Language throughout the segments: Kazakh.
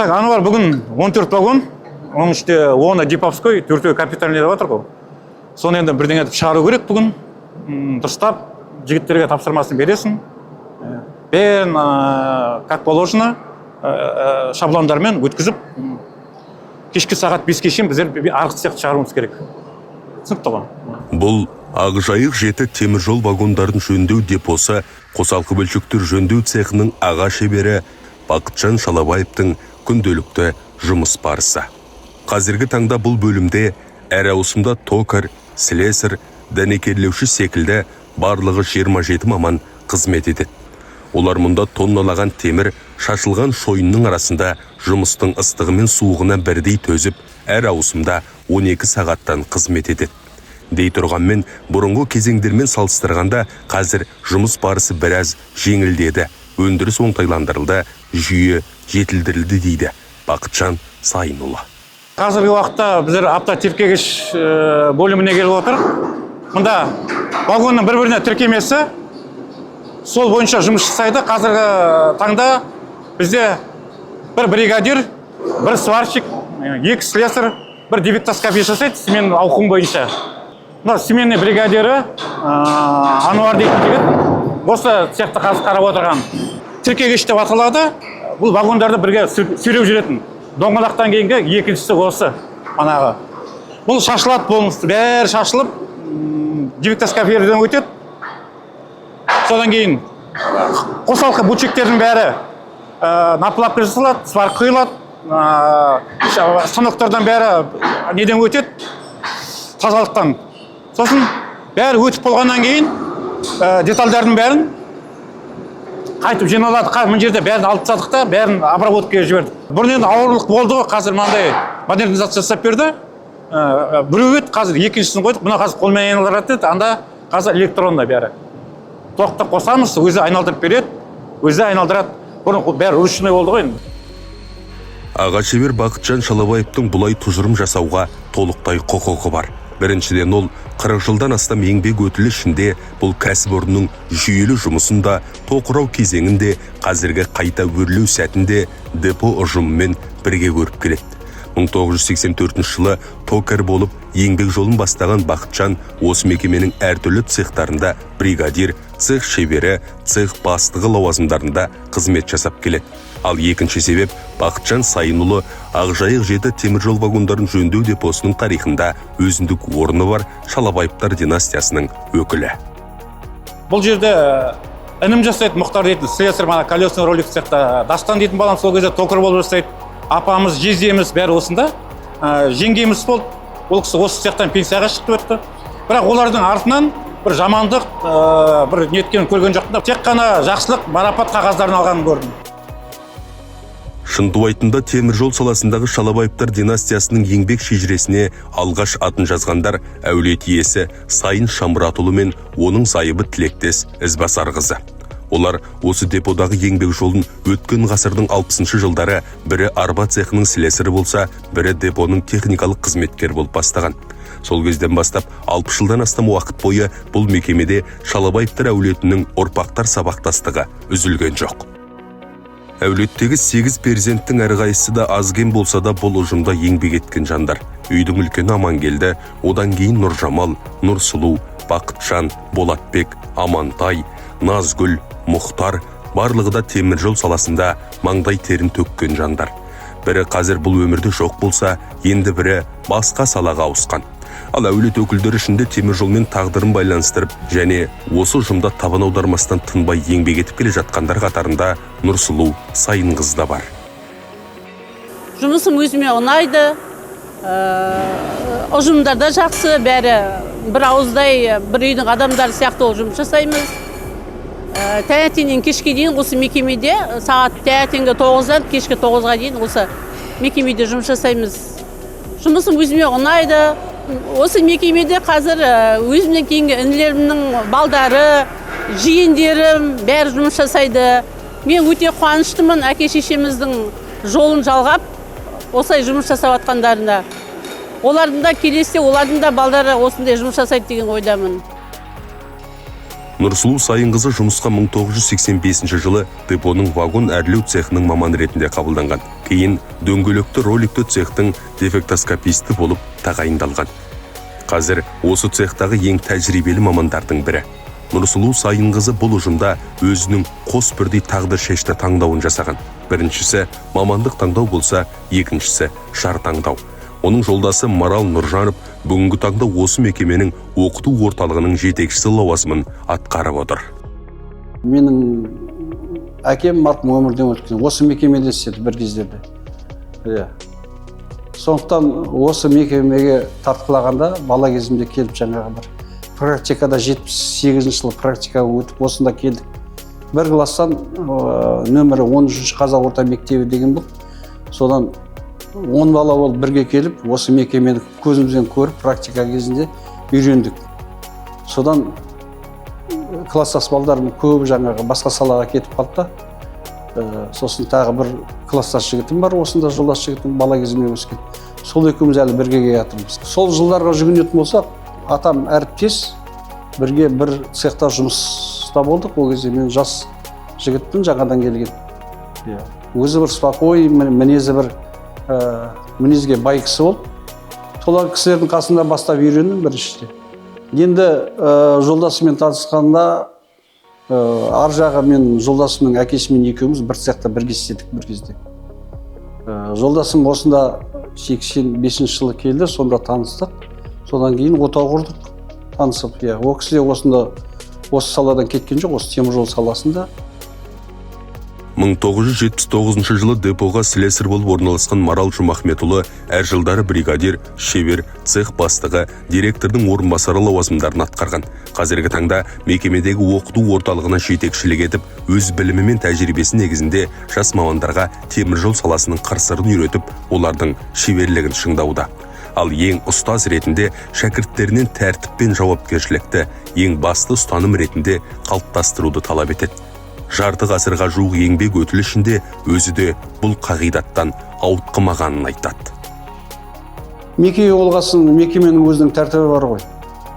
Так, аны бар бүгін 14 вагон, оның іште 10-ы Диповской, 4-і капитальный деп жатыр ғой. Соны енді бірден етіп шығару керек бүгін. Дұрыстап, жігіттерге тапсырмасын бересің. Бәрін, как положено, шаблондармен өткізіп, кешкі сағат 5-ке шейін біздер арғы сияқты шығаруымыз керек. Түсінікті ғой. Бұл Ақжайық 7 теміржол вагондарын жөндеу депосы қосалқы бөлшектер жөндеу цехының аға шебері Бақытжан Шалабаевтың күнделікті жұмыс барысы. Қазіргі таңда бұл бөлімде әр ауысымда токар, слесарь, дәнекерлеуші секілді барлығы 27 маман қызмет етеді. Олар мұнда тонналаған темір шашылған шойынның арасында жұмыстың ыстығы мен суығына бірдей төзіп, әр ауысымда 12 сағаттан қызмет етеді. Дей тұрғанмен, бұрынғы кезеңдермен салыстырғанда қазір жұмыс барысы біраз жеңілдеді, өндіріс оңтайландырылды, жүйе жетілдірілді дейді Бақытжан Сайынұлы. Қазіргі уақытта біздер автотіркегіш бөліміне келіп отыр. Мұнда вагонның бір-біріне тіркемесі сол бойынша жұмыс жасайды. Қазіргі таңда бізде бір бригадир, бір сварщик, 2 слесарь, бір дебеттоскопия жасайды смен ауқым бойынша. Сменный бригадирі Ануар дейтін жігіт осы цехта қазір қарап отырған. Тіркегіш деп аталады. Бұл вагондарды бірге сүйреп жүретін. Доңғалақтан кейінгі екіншісі осы. Бұл шашылады болмысты. Бәрі шашылып, дебеттоскопиядан өтеді. Содан кейін қосалқы бутчектердің бәрі напылап жасалады, сварка құйылады. Станоктардан бәрі неден өтеді? Тазалықтан. Сосын бәрі өтіп болғаннан кейін детальдардың бәрін қайтып жиналады. Мына жерде бәрін алып тастадық та, бәрін обработкаға жібердік. Бұрын енді ауырлық болды ғой, қазір мынандай модернизация жасап берді. Біреу еді, қазір екіншісін қойдық. Мына қазір қолмен айналдырады, анда қазір электронда бәрі. Тоқты қосамыз, өзі айналдырып береді, өзі айналдырады. Бұрын бәрі ручной болды ғой енді. Аға шебер Бақытжан Шалабаевтың бұлай тұжырым жасауға толықтай құқығы бар. Біріншіден ол 40 жылдан астам еңбек өтілі ішінде бұл кәсіпорынның жүйелі жұмысында, тоқырау кезеңінде, қазіргі қайта өрлеу сәтінде депо ұжымымен бірге көріп келеді. 1984 жылы токар болып еңбек жолын бастаған Бақытжан осы мекеменің әртүрлі цехтарында бригадир, цех шебері, цех бастығы лауазымдарында қызмет жасап келеді. Ал екінші себеп Бақытжан Сайынұлы Ақжайық 7 теміржол вагондарын жөндеу депосының тарихында өзіндік орны бар Шалабаевтар династиясының өкілі. Бұл жерде інім жасайды, Мұхтар дейтін, слесарь, колесный ролик цехта, Дастан дейтін балам сол кезде токар болып жасайды. Апамыз, жездеміз бәрі осында. Жеңгеміз болды, ол кісі осы цехтан пенсияға шықты өтті. Бірақ олардың артынан бір жамандық, бір неткен көрген жоқтым. Тек қана жақсылық, марапат қағаздарын алғанын көрдім. Шынтуайтында теміржол саласындағы Шалабаевтар династиясының еңбек шежіресіне алғаш атын жазғандар әулет иесі Сайын Шамратұлы мен оның зайыбы тілектес Ізбасар қызы. Олар осы деподағы еңбек жолын өткен ғасырдың 60-шы жылдары бірі арба цехының слесарі болса, бірі депоның техникалық қызметкер болып бастаған. Сол кезден бастап 60 жылдан астам уақыт бойы бұл мекемеде Шалабаевтар әулетінің ұрпақтар сабақтастығы үзілген жоқ. Әулеттегі 8 перзенттің әрқайсысы да аз-кем болса да бұл ұжымда еңбек еткен жандар. Үйдің үлкені Амангелді, одан кейін Нұржамал, Нұрсұлу, Бақытжан, Болатбек, Амантай, Назгүл, Мұхтар, барлығы да теміржол саласында маңдай терін төккен жандар. Бірі қазір бұл өмірде жоқ болса, енді бірі басқа салаға ауысқан. Ал әулет өкілдері ішінде теміржолмен тағдырын байланыстырып, және осы ұжымда табан аудармастан тынбай еңбек етіп келе жатқандар қатарында Нұрсұлу Сайын қыз да бар. Жұмысым өзіме ұнайды, ұжымдарда жақсы, бәрі бір ауыздай, бір үйдің адамдары сияқты ол жұмыс жасаймыз. Таңертеңнен кешке дейін осы мекемеде сағат таңертеңгі 9-дан кешкі 9-ға дейін осы мекемеде жұмыс жасаймыз. Жұмысым өзіме ұнайды. Осы мекемеде қазір өзімнен кейінгі інілерімнің балдары, жиендерім бәрі жұмыс жасайды. Мен өте қуаныштымын әке-шешеміздің жолын жалғап, осылай жұмыс жасап атқандарында. Олардың да келесі, олардың да балдары осындай жұмыс жасайды деген ойдамын. Нұрсұлу Сайынқызы жұмысқа 1985 жылы депоның вагон әрлеу цехының маманы ретінде қабылданған. Кейін дөңгелекті роликті цехтың дефектоскописті болып тағайындалған. Қазір осы цехтағы ең тәжірибелі мамандардың бірі. Нұрсұлу Сайынқызы бұл ұжымда өзінің қос бірдей тағдыр шешті таңдауын жасаған. Біріншісі мамандық таңдау болса, екіншісі жар таңдау. Оның жолдасы Марал Нұржанов бүгінгі таңда осы мекеменің оқыту орталығының жетекшісі лауазымын атқарып отыр. Менің әкем марқұм өмірден өткен, осы мекемеде істеді бір кездерде. Сондықтан осы мекемеге тартқылағанда бала кезімде келіп жаңағы бір практикада 78 жылы практикаға өтіп осында келдік. Бір класстан нөмірі 13 қазақ орта мектебі деген бұл. Содан 10 бала болып бірге келіп, осы мекемені көзімізден көріп, практика кезінде үйрендік. Содан класстас балдардың көбі жаңағы басқа салаға кетіп қалды. Сосын тағы бір класстас жігітім бар, осында жолдас жігітім бала кезімде өскен. Сол екеуміз әлі бірге жатырмыз. Сол жылдарға жүгінетін болсақ, атам әріптес, бірге бір цехта жұмыста болдық. Ол кезде мен жас жігітпін, жаңадан келген. Өзі бір спокой, мінезге бай кісі болып, солар кісілердің қасында бастап үйрендім біріншіде. Енді жолдасымен танысқанда, ар жағы мен жолдасымның әкесімен екеуміз бір цехта бірге істедік бір кезде. Жолдасым осында 85 жылы келді, сонда таныстық. Содан кейін отау құрдық, танысып. Ол кісі осында осы саладан кеткен жоқ, осы теміржол саласында. 1979 жылы депоға слесарь болып орналасқан Марал Жұмахметұлы әр жылдары бригадир, шебер, цех бастығы, директордың орынбасары лауазымдарын атқарған. Қазіргі таңда мекемедегі оқыту орталығына жетекшілік етіп, өз білімі мен тәжірибесі негізінде жас мамандарға теміржол саласының қыр-сырын үйретіп, олардың шеберлігін шыңдауда. Ал ең ұстаз ретінде шәкірттерінен тәртіп пен жауапкершілікті ең басты ұстаным ретінде қалыптастыруды талап етеді. Жарты ғасырға жуық еңбек өтілі ішінде өзі де бұл қағидаттан ауытқымағанын айтады. Мекеме болғасын, мекеменің өзінің тәртібі бар ғой.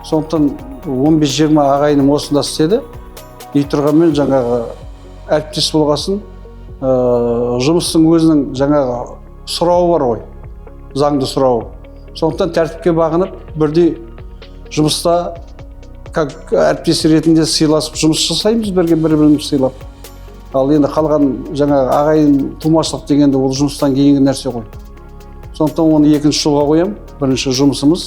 Сондықтан 15-20 ағайыным осында істеді. Үй тұрғанмен жаңағы әріптес болғасын, жұмыстың өзінің жаңағы сұрауы бар ғой, заңды сұрауы. Сондықтан тәртіпке бағынып, бірдей жұмыста әріптес ретінде сыйласып жұмыс жасаймыз, бір-бірімізді сыйлап. Ал енді қалған жаңағы ағайын тумашылық дегенде ол жұмыстан кейінгі нәрсе ғой. Сондықтан оны екінші жолға қоям. Бірінші жұмысымыз.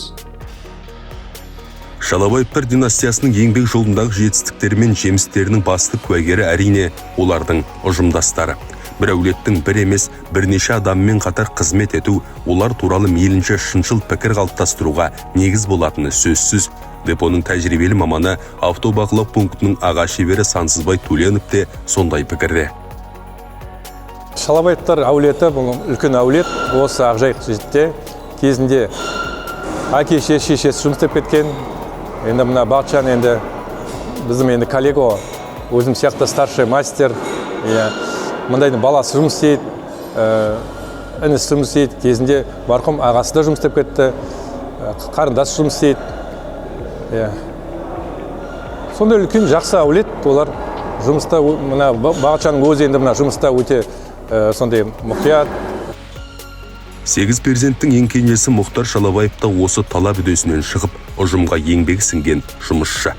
Шалабаевтар династиясының еңбек жолындағы жетістіктері мен жемістерінің басты куәгері әрине олардың ұжымдастары. Бір әулеттің бір емес, бірнеше адаммен қатар қызмет ету, олар туралы мейлінше шыншыл пікір қалыптастыруға негіз болатыны сөзсіз. Депоның тәжірибелі маманы автобақылау пунктінің аға шебері Сансызбай Төленов те сондай пікірде. Шалабаевтар әулеті бұл үлкен әулет. Осы Ақжайық жерде кезінде әке-шешесі жұмыс істеп кеткен. Енді мына Бақытжан енді біздің енді коллега, өзім сияқты старший мастер. Мындайды баласы жұмыс істейді, інісі жұмыс істейді. Кезінде марқұм ағасы да жұмыс істеп кетті, қарындасы жұмыс істейді. Сондай үлкен жақсы әулет, олар жұмыста, мына Бақытжанның өзі енді мына жұмыста өте сондай мұқият. 8 перзенттің ең кенжесі Мұхтар Шалабаев та осы талап үдесінен шығып, ұжымға еңбек сіңген жұмысшы.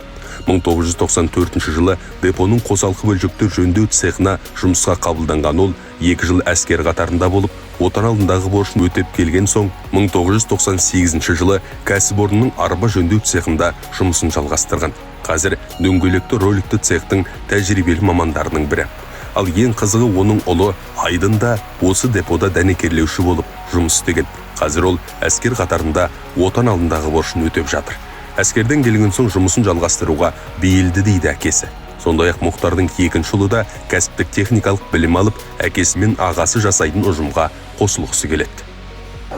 1994 жылы депоның қосалқы бөлшектер жөндеу цехына жұмысқа қабылданған ол 2 жыл әскер қатарында болып, отан алдындағы борышын өтеп келген соң, 1998 жылы кәсіпорынның арба жөндеу цехында жұмысын жалғастырған. Қазір дөңгелекті роликті цехтың тәжірибелі мамандарының бірі. Ал ең қызығы оның ұлы Айдында осы депода дәнекерлеуші болып жұмыс істеген. Қазір ол әскер қатарында отан алдындағы борышын өтеп жатыр. Әскерден келген соң жұмысын жалғастыруға бейілді дейді әкесі. Сондай-ақ Мұхтардың екінші ұлы да кәсіптік техникалық білім алып, әкесі мен ағасы жасайтын ұжымға қосылғысы келеді.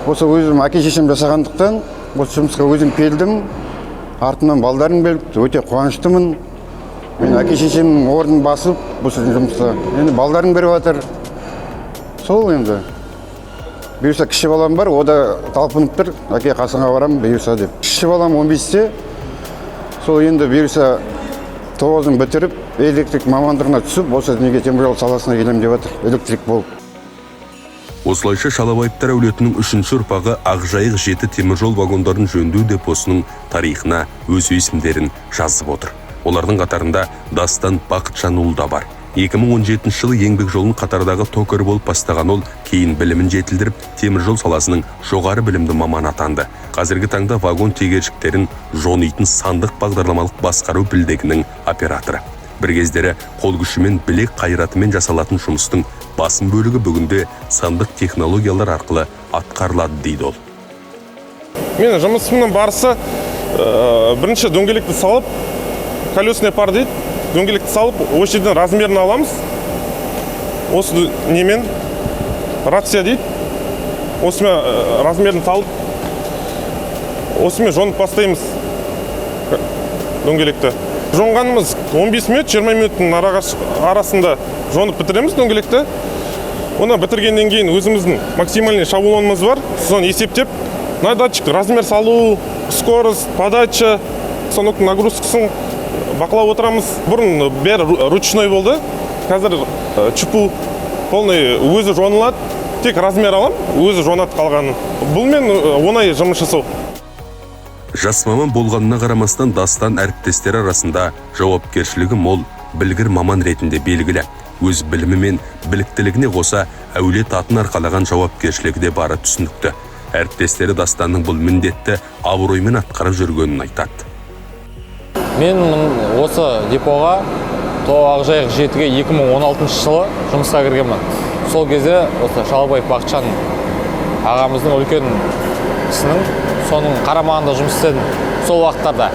Осы өзім әке-шешем жасағандықтан, осы жұмысқа өзім келдім. Артымнан балдарым келді, өте қуаныштымын. Мен әке-шешемнің орнын басып, осы жұмыста. Енді балдарым беріп жатыр. Сол енді. Бұйырса кіші балам бар, о да талпынып тұр. Әке, қасыңа барам, бұйырса деп. Кіші балам 15-те. Сол енді бұйырса тоғызын бітіріп электрик мамандығына түсіп осы неге теміржол саласына келем деп жатыр, электрик болып. Осылайша Шалабаевтар әулетінің үшінші ұрпағы Ақжайық 7 теміржол вагондарын жөндеу депосының тарихына өз есімдерін жазып отыр. Олардың қатарында Дастан Бақытжанұлы да бар. 2017 жылы еңбек жолын қатардағы токарь болып бастаған ол кейін білімін жетілдіріп, теміржол саласының жоғары білімді маман атанды. Қазіргі таңда вагон тегершіктерін жонитын сандық бағдарламалық басқару білдегінің операторы. Бір кездері қол күшімен білек қайратымен жасалатын жұмыстың басым бөлігі бүгінде сандық технологиялар арқылы атқарылады дейді ол. Мен жұмысымның барысы бірінші дөңгелекті салып, колесный пар дейді, дөңгелекті салып, осы жерден размерін аламыз. Осы немен рация дейді. Осымен размерін салып, осымен жонып бастаймыз дөңгелекті. Жонғанымыз 15 минут, 20 минуттың арасында жонып бітіреміз дөңгелекті. Оны бітіргеннен кейін өзіміздің максимальный шаблонымыз бар. Соны есептеп, на датчик размер салу, скорость, подача, соноктың нагрузкасын бақылап отырамыз. Бұрын бәрі ручной болды. Қазір чупу полный өзі жонылады. Тек размер алам, өзі жонады қалғанын. Бұл мен оңай жұмыс жасау. Жас маман болғанына қарамастан Дастан әріптестері арасында жауапкершілігі мол, білгір маман ретінде белгілі. Өз білімі мен біліктілігіне қоса әулет атын арқалаған жауапкершілігі де бары түсінікті. Әріптестері Дастанның бұл міндетті абыроймен атқарып жүргенін айтады. Мен осы депоға Ақжайық 7-ге 2016 жылы жұмысқа кіргенмін. Сол кезде осы Шалабаев Бақытжан ағамыздың үлкен кісінің соның қарамағында жұмыс істедім сол уақыттарда.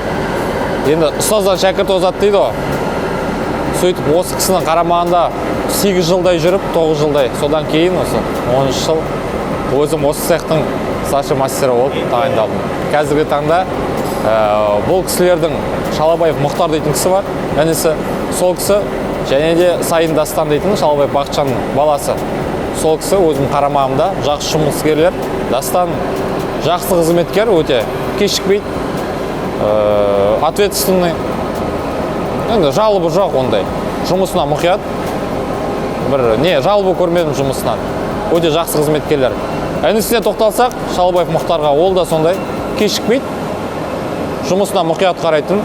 Енді ұстаздан шәкірт озат дейді ғой. Сөйтіп осы кісінің қарамағында 8 жылдай жүріп, 9 жылдай. Содан кейін осы 13 жыл өзім осы цехтың старший мастері болып тағайындалдым. Қазіргі таңда бұл кісілердің Шалабаев Мұхтар дейтін кісі бар. Інісі сол кісі және де Сайын Дастан дейтін Шалабаев Бақытжанның баласы. Сол кісі өзім қарамағымда жақсы жұмыскерлер. Дастан жақсы қызметкер, өте кешікпейді, ответственный. Енді жалобы жоқ ондай. Жұмысына мұқият. Жалобы көрмедім жұмысынан. Өте жақсы қызметкерлер. Інісіне тоқталсақ, Шалабаев Мұхтарға ол да сондай кешікпейді. Жұмысына мұқият қарайтын.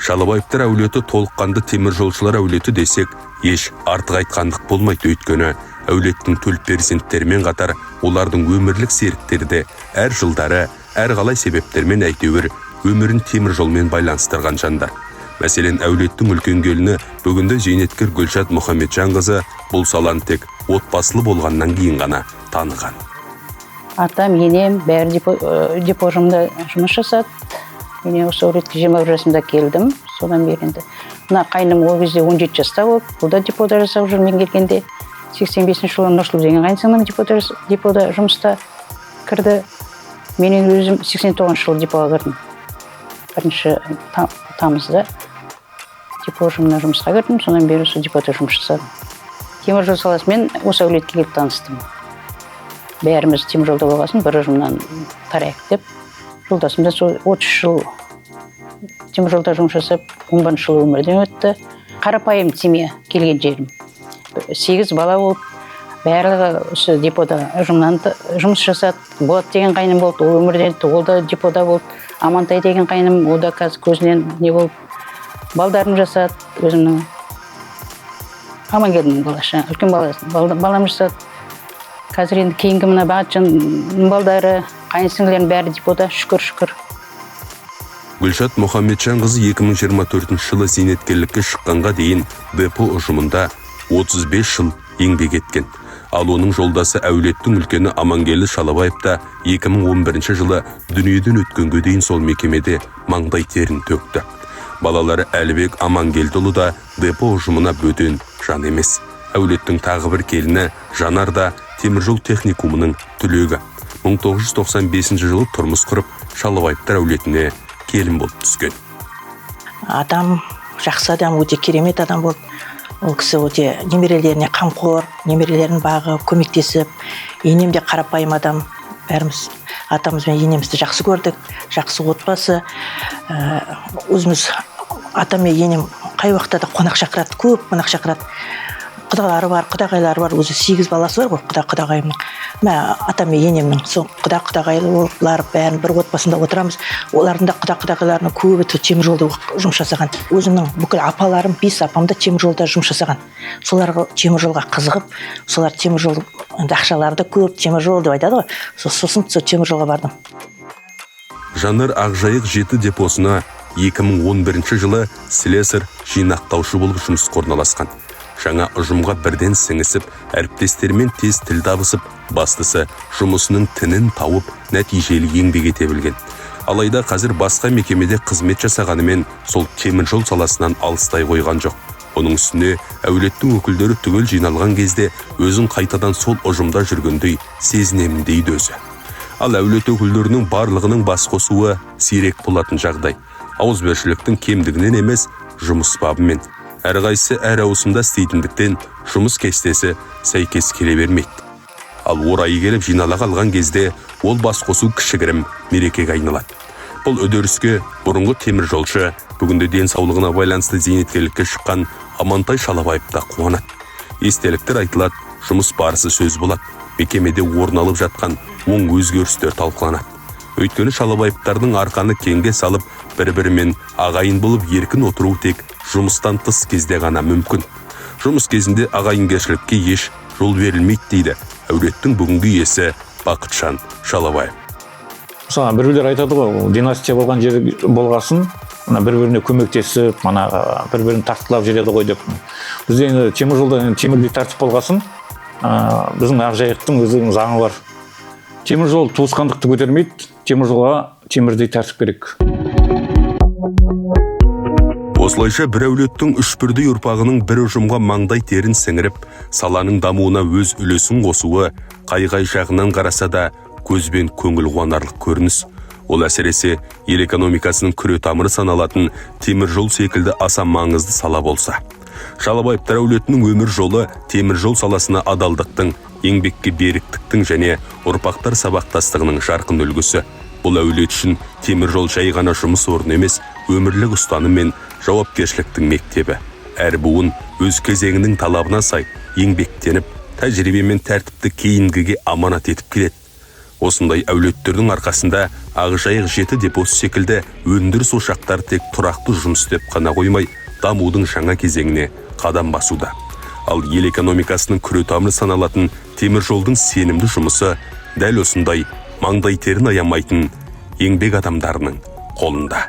Шалабаевтар әулеті толыққанды теміржолшылар әулеті десек, еш артық айтқандық болмайды. Өйткені әулеттің төл перзенттерімен қатар олардың өмірлік серіктері де әр жылдары, әр қалай себептермен әйтеуір өмірін теміржолмен байланыстырған жандар. Мәселен, әулеттің үлкен келіні бүгінде зейнеткер Гүлшат Мұхамеджанқызы бұл саланы тек отбасылы болғаннан кейін ғана таныған. Атам, енем бәрі депожымда жұмыс жасады. Мен осы әулетке 21 жасымда келдім, содан берінді. Мына қайным ол кезде 17 жаста болып, бұл да депода жасап жүр. Мен келгенде 85 жылы Нұрсұлу деген қайынсыңым депода жұмыста кірді. Менің өзім 89 жылы депоға кірдім. 1 тамызда депо ұжымына жұмысқа кірдім, содан бері осы депода жұмыс жасадым. Теміржол саласымен осы әулетке келіп таныстым. Бәріміз теміржолда болғасын, бір ұжымнан тарайық деп. Жолдасым да 30 жыл теміржолда жұмыс жасап, 11 жыл өмірден өтті. Қарапайым семья келген жерім. 8 бала болып, барлығы осы депода ұжымнан жұмыс жасады. Болат деген қайным болды, ол өмірден өтті, ол да депода болды. Амантай деген қайным, ол да қазір көзінен не болып, балдарым жасады, өзімнің Амангелдінің балашы, үлкен балам жасады. Қазір енді кейінгі мына Бақытжанның балдары, қайынсіңлердің бәрі депода, шүкір. Гүлшат Мұхамеджанқызы 2024 жылы зейнеткерлікке шыққанға дейін депо ұжымында 35 жыл еңбек еткен. Ал оның жолдасы әулеттің үлкені Амангелді Шалабаев та 2011 жылы дүниеден өткенге дейін сол мекемеде маңдай терін төкті. Балалары Әлібек Амангелдіұлы да депо ұжымына бөтен жан емес. Әулеттің тағы бір келіні Жанар да теміржол техникумының түлегі. 1995 жылы тұрмыс құрып, Шалабаевтар әулетіне келін болып түскен. Адам жақсы адам, өте керемет адам болды. Ол кісі өте немерелеріне қамқор, немерелерін бағып, көмектесіп, енем де қарапайым адам. Бәріміз атамыз бен енемізді жақсы көрдік, жақсы отбасы. Өзіміз атам мен енем қай уақытта да қонақ шақырады, көп қонақ шақырады. Құдалары бар, құдағайлары бар, өзі 8 баласы бар ғой, құдағайымның. Атам мен енемнің сол құдағайлар бәрін бір отбасында отырамыз. Олардың да құдағайларының көбі темір жолда жұмыс жасаған. Өзімнің бүкіл апаларым, 5 апам да темір жолда жұмыс жасаған. Соларға темір жолға қызығып, солар темір жол ақшалары да көп, темір жол деп айтады ғой. Сосын темір жолға бардым. Жанар Ақжайық 7 депосына 2011 жылы слесарь жинақтаушы болып жұмысқа орналасқан. Жаңа ұжымға бірден сіңісіп, әріптестермен тез тіл табысып, бастысы жұмысының тінін тауып, нәтижелі еңбек ете білген. Алайда қазір басқа мекемеде қызмет жасағанымен сол темір жол саласынан алыстай қойған жоқ. Оның үстіне әулеттің өкілдері түгел жиналған кезде өзін қайтадан сол ұжымда жүргендей сезінемін дейді өзі. Ал әулет өкілдерінің барлығының бас қосуы сирек болатын жағдай. Ауызбіршіліктің кемдігінен емес, жұмыс бабымен. Әрқайсысы әр ауысымда істейтіндіктен жұмыс кестесі сәйкес келе бермейді. Ал орайы келіп жинала қалған кезде ол бас қосу кішігірім мерекеге айналады. Бұл үдеріске бұрынғы темір жолшы, бүгінде денсаулығына байланысты зейнеткерлікке шыққан Амантай Шалабаев та қуанады. Естеліктер айтылады, жұмыс барысы сөз болады. Мекемеде орын алып жатқан оң өзгерістер талқыланады. Өйткені Шалабаевтардың арқаны кеңге салып, бір-бірімен ағайын болып еркін отыру тек жұмыстан тыс кезде ғана мүмкін. Жұмыс кезінде ағайынгершілікке еш жол берілмейді дейді әулеттің бүгінгі иесі Бақытжан Шалабаев. Мысалы, біреулер айтады ғой, династия болған жер болғасын, бір-біріне көмектесіп, бір-бірін тартқылап жүреді ғой деп. Бізде енді темір жолда темірдей тәртіп болғасын, біздің Ақжайықтың өзінің заңы бар. Темір жол туысқандықты көтермейді, темір жолға темірдей тәртіп керек. Осылайша бір әулеттің 3-бірдей ұрпағының бір ұжымға маңдай терін сіңіріп, саланың дамуына өз үлесін қосуы қай-қай жағынан қараса да көзбен көңіл қуанарлық көрініс. Ол әсіресе ел экономикасының күре тамыры саналатын темір жол секілді аса маңызды сала болса. Шалабаевтар әулетінің өмір жолы темір жол саласына адалдықтың, еңбекке беріктіктің және ұрпақтар сабақтастығының жарқын үлгісі. Бұл әулет үшін темір жол жай ғана жұмыс орны емес, өмірлік ұстаным мен жауапкершіліктің мектебі. Әр буын өз кезеңінің талабына сай еңбектеніп, тәжірибе мен тәртіпті кейінгіге аманат етіп келеді. Осындай әулеттердің арқасында Ақжайық 7 депосы секілді өндіріс ошақтары тек тұрақты жұмыс істеп қана қоймай, дамудың жаңа кезеңіне қадам басуда. Ал ел экономикасының күре тамыры саналатын темір жолдың сенімді жұмысы дәл осындай маңдай терін аямайтын еңбек адамдарының қолында.